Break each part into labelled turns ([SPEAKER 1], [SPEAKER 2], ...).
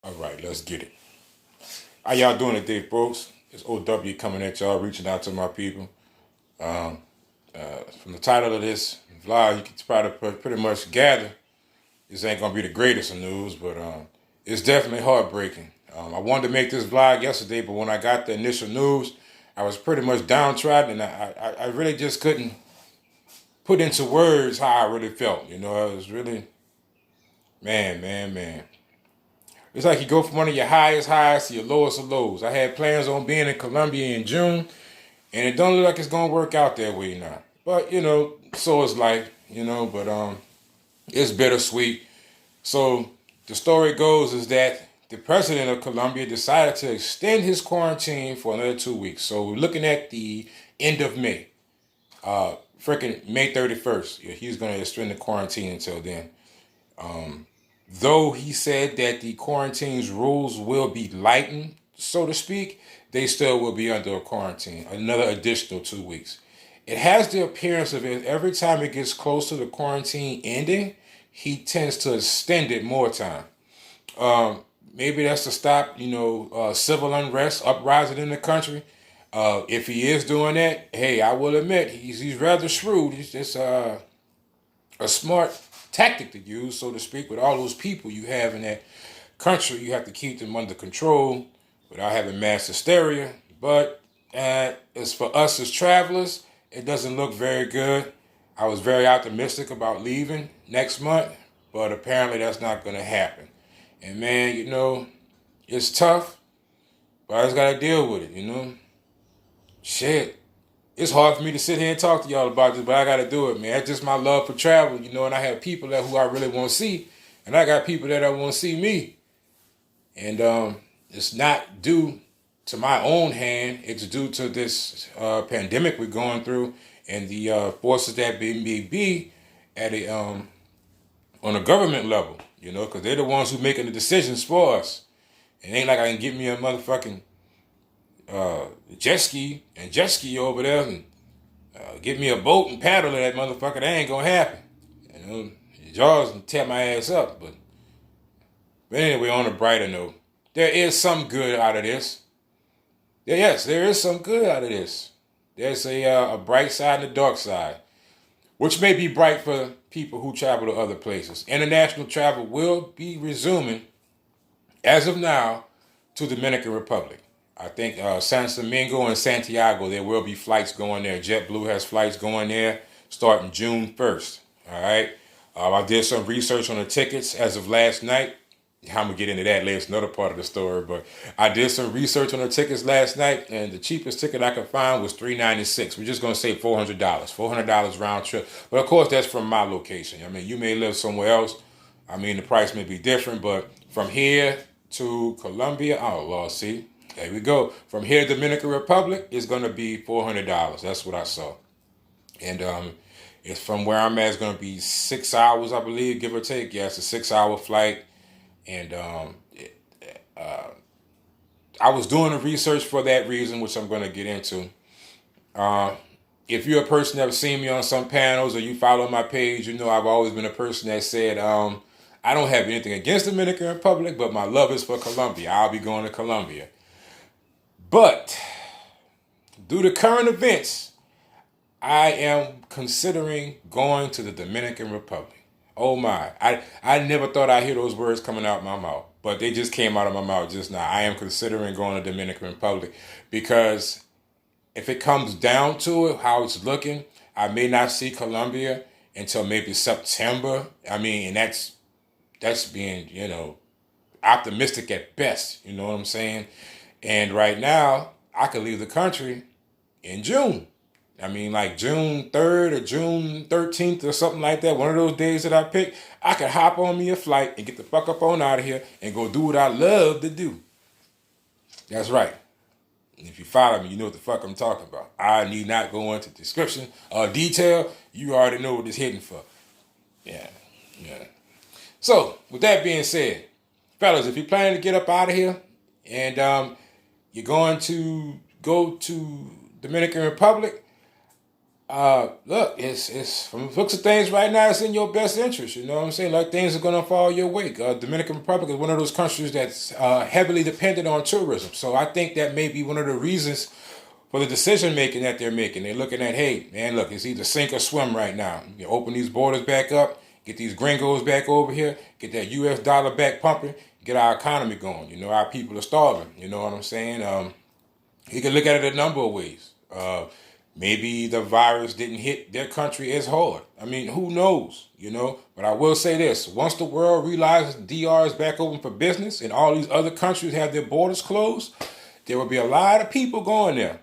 [SPEAKER 1] All right, let's get it. How y'all doing today, folks? It's OW coming at y'all, reaching out to my people. From the title of this vlog, you can probably pretty much gather this ain't gonna be the greatest of news, but it's definitely heartbreaking. I wanted to make this vlog yesterday, but when I got the initial news, I was pretty much downtrodden, and I really just couldn't put into words how I really felt. You know, I was really, man. It's like you go from one of your highest highs to your lowest of lows. I had plans on being in Colombia in June, and it don't look like it's gonna work out that way now. But so is life, But it's bittersweet. So the story goes is that the president of Colombia decided to extend his quarantine for another 2 weeks. So we're looking at the end of May, freaking May 31st. Yeah, he's gonna extend the quarantine until then. Though he said that the quarantine's rules will be lightened, so to speak, they still will be under a quarantine, another additional 2 weeks. It has the appearance of it every time it gets close to the quarantine ending, he tends to extend it more time. Maybe that's to stop, civil unrest, uprising in the country. If he is doing that, hey, I will admit he's rather shrewd. He's just a smart tactic to use, so to speak, with all those people you have in that country. You have to keep them under control without having mass hysteria. But as for us as travelers, it doesn't look very good. I was very optimistic about leaving next month, but apparently that's not going to happen. And man, it's tough, but I just got to deal with it, Shit. It's hard for me to sit here and talk to y'all about this, but I got to do it, man. That's just my love for travel, and I have people who I really want to see, and I got people that want to see me. And it's not due to my own hand. It's due to this pandemic we're going through and the forces that may be at on a government level, because they're the ones who making the decisions for us. It ain't like I can get me a motherfucking jet ski over there and get me a boat and paddle to that motherfucker. That ain't gonna happen. Jaws can tear my ass up. But anyway, on a brighter note, there is some good out of this. Yes, there is some good out of this. There's a bright side and a dark side, which may be bright for people who travel to other places. International travel will be resuming, as of now, to Dominican Republic. I think San Domingo and Santiago, there will be flights going there. JetBlue has flights going there starting June 1st. All right. I did some research on the tickets as of last night. I'm going to get into that later. It's another part of the story. But I did some research on the tickets last night, and the cheapest ticket I could find was $396. We're just going to say $400. $400 round trip. But, of course, that's from my location. I mean, you may live somewhere else. I mean, the price may be different. But from here to Colombia, oh, Lord, see. There we go. From here to Dominican Republic, it's going to be $400. That's what I saw. And it's from where I'm at, it's going to be 6 hours, I believe, give or take. Yeah, it's a 6-hour flight. And I was doing the research for that reason, which I'm going to get into. If you're a person that's seen me on some panels or you follow my page, I've always been a person that said, I don't have anything against the Dominican Republic, but my love is for Colombia. I'll be going to Colombia. But due to current events, I am considering going to the Dominican Republic. Oh my. I never thought I'd hear those words coming out my mouth, but they just came out of my mouth just now. I am considering going to the Dominican Republic because if it comes down to it, how it's looking, I may not see Colombia until maybe September. I mean, and that's being, optimistic at best. You know what I'm saying? And right now, I could leave the country in June. I mean, like June 3rd or June 13th or something like that. One of those days that I pick, I could hop on me a flight and get the fuck up on out of here and go do what I love to do. That's right. And if you follow me, you know what the fuck I'm talking about. I need not go into description or detail. You already know what it's hitting for. Yeah. So, with that being said, fellas, if you're planning to get up out of here and you're going to go to Dominican Republic, Look, it's from the looks of things right now, it's in your best interest. You know what I'm saying? Like things are gonna fall your way. Dominican Republic is one of those countries that's heavily dependent on tourism. So I think that may be one of the reasons for the decision making that they're making. They're looking at, hey, man, look, it's either sink or swim right now. You open these borders back up, get these gringos back over here, get that U.S. dollar back pumping, get our economy going. You know, our people are starving. You know what I'm saying? You can look at it a number of ways. Maybe the virus didn't hit their country as hard. I mean, who knows, you know? But I will say this. Once the world realizes DR is back open for business and all these other countries have their borders closed, there will be a lot of people going there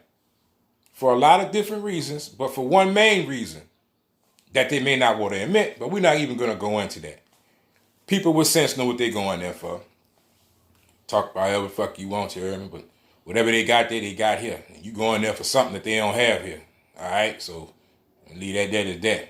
[SPEAKER 1] for a lot of different reasons, but for one main reason that they may not want to admit, but we're not even going to go into that. People with sense know what they're going there for. Talk about however the fuck you want to, hear me? But whatever they got there, they got here. You going there for something that they don't have here. All right, so leave that as that. And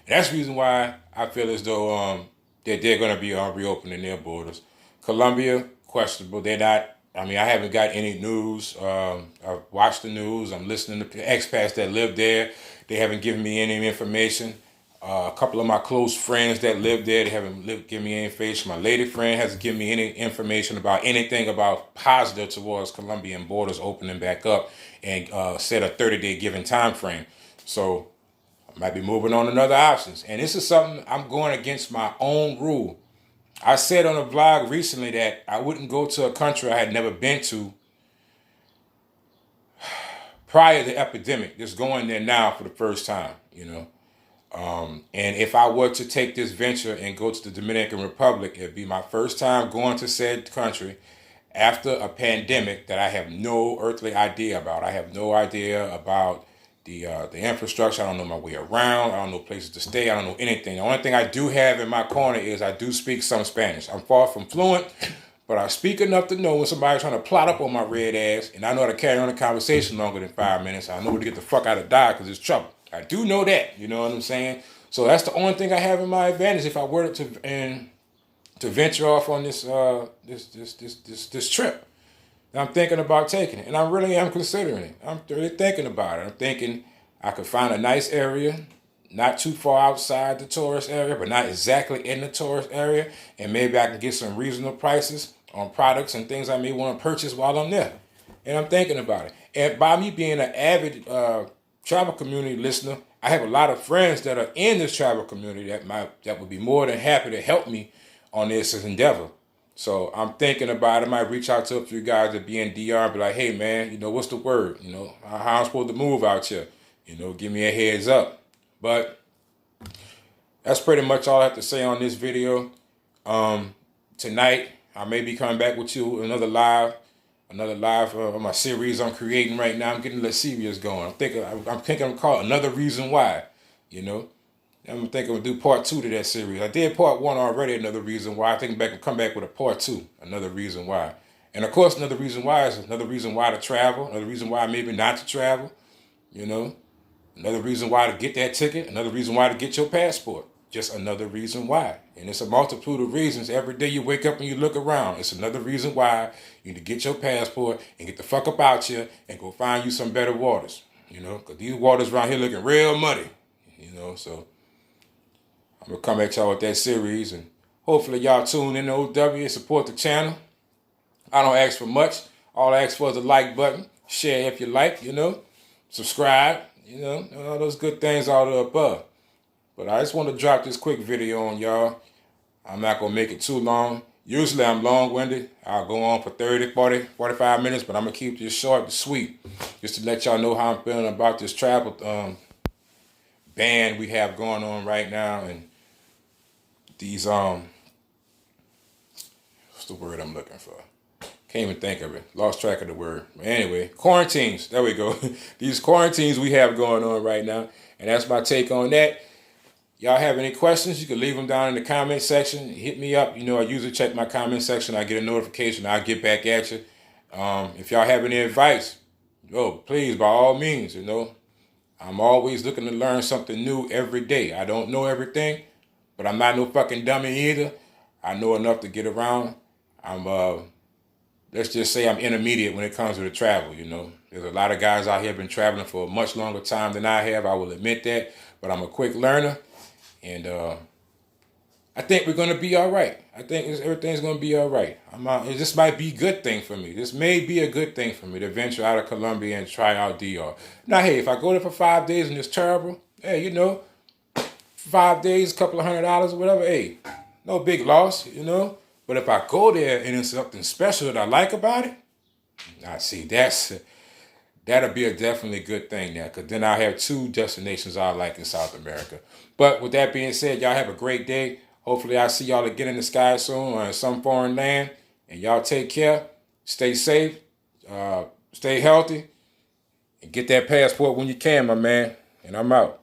[SPEAKER 1] that's the reason why I feel as though that they're going to be reopening their borders. Colombia, questionable. They're not. I mean, I haven't got any news. I've watched the news. I'm listening to expats that live there. They haven't given me any information. A couple of my close friends that live there, they haven't given me any information. My lady friend hasn't given me any information about anything about positive towards Colombian borders opening back up and set a 30-day given time frame. So I might be moving on to other options. And this is something I'm going against my own rule. I said on a vlog recently that I wouldn't go to a country I had never been to prior to the epidemic. Just going there now for the first time, you know. And if I were to take this venture and go to the Dominican Republic, it'd be my first time going to said country after a pandemic that I have no earthly idea about. I have no idea about the infrastructure. I don't know my way around. I don't know places to stay. I don't know anything. The only thing I do have in my corner is I do speak some Spanish. I'm far from fluent, but I speak enough to know when somebody's trying to plot up on my red ass, and I know how to carry on a conversation longer than 5 minutes. I know where to get the fuck out of Dodge because it's trouble. I do know that, you know what I'm saying? So that's the only thing I have in my advantage if I were to venture off on this trip. And I'm thinking about taking it, and I really am considering it. I'm really thinking about it. I'm thinking I could find a nice area, not too far outside the tourist area, but not exactly in the tourist area, and maybe I can get some reasonable prices on products and things I may want to purchase while I'm there. And I'm thinking about it. And by me being an avid travel community listener, I have a lot of friends that are in this travel community that would be more than happy to help me on this endeavor. So I'm thinking about it. I might reach out to a few guys that be in DR and be like, hey man, you know, what's the word? You know, how I'm supposed to move out here? You know, give me a heads up. But that's pretty much all I have to say on this video. Tonight, I may be coming back with you another live of my series I'm creating right now. I'm getting a little serious going. I'm thinking I'm called Another Reason Why, you know. I'm thinking we'll do part 2 to that series. I did part 1 already, Another Reason Why. I think I'll come back with a part 2, Another Reason Why. And of course, another reason why is another reason why to travel, another reason why maybe not to travel, you know. Another reason why to get that ticket, another reason why to get your passport. Just another reason why. And it's a multitude of reasons. Every day you wake up and you look around, it's another reason why you need to get your passport and get the fuck up out here and go find you some better waters. You know, because these waters around here looking real muddy. You know, so I'm going to come at y'all with that series. And hopefully y'all tune in to OW and support the channel. I don't ask for much. All I ask for is a like button. Share if you like, you know. Subscribe, you know. All those good things all the above. But I just want to drop this quick video on y'all. I'm not going to make it too long. Usually I'm long-winded. I'll go on for 30, 40, 45 minutes, but I'm going to keep this short and sweet just to let y'all know how I'm feeling about this travel ban we have going on right now. And these, what's the word I'm looking for? Can't even think of it. Lost track of the word. But anyway, quarantines. There we go. These quarantines we have going on right now. And that's my take on that. Y'all have any questions, you can leave them down in the comment section. Hit me up. You know, I usually check my comment section. I get a notification. I'll get back at you. If y'all have any advice, please, by all means, you know. I'm always looking to learn something new every day. I don't know everything, but I'm not no fucking dummy either. I know enough to get around. I'm let's just say I'm intermediate when it comes to the travel, you know. There's a lot of guys out here been traveling for a much longer time than I have. I will admit that, but I'm a quick learner, and I think we're gonna be all right. I think everything's gonna be all right. This might be a good thing for me. This may be a good thing for me to venture out of Colombia and try out DR. Now, hey, if I go there for 5 days and it's terrible, hey, you know, 5 days, a couple of $100 or whatever, hey, no big loss, you know. But if I go there and it's something special that I like about it, I see that'll be a definitely good thing now, because then I'll have two destinations I like in South America. But with that being said, y'all have a great day. Hopefully I see y'all again in the sky soon or in some foreign land. And y'all take care, stay safe, stay healthy, and get that passport when you can, my man. And I'm out.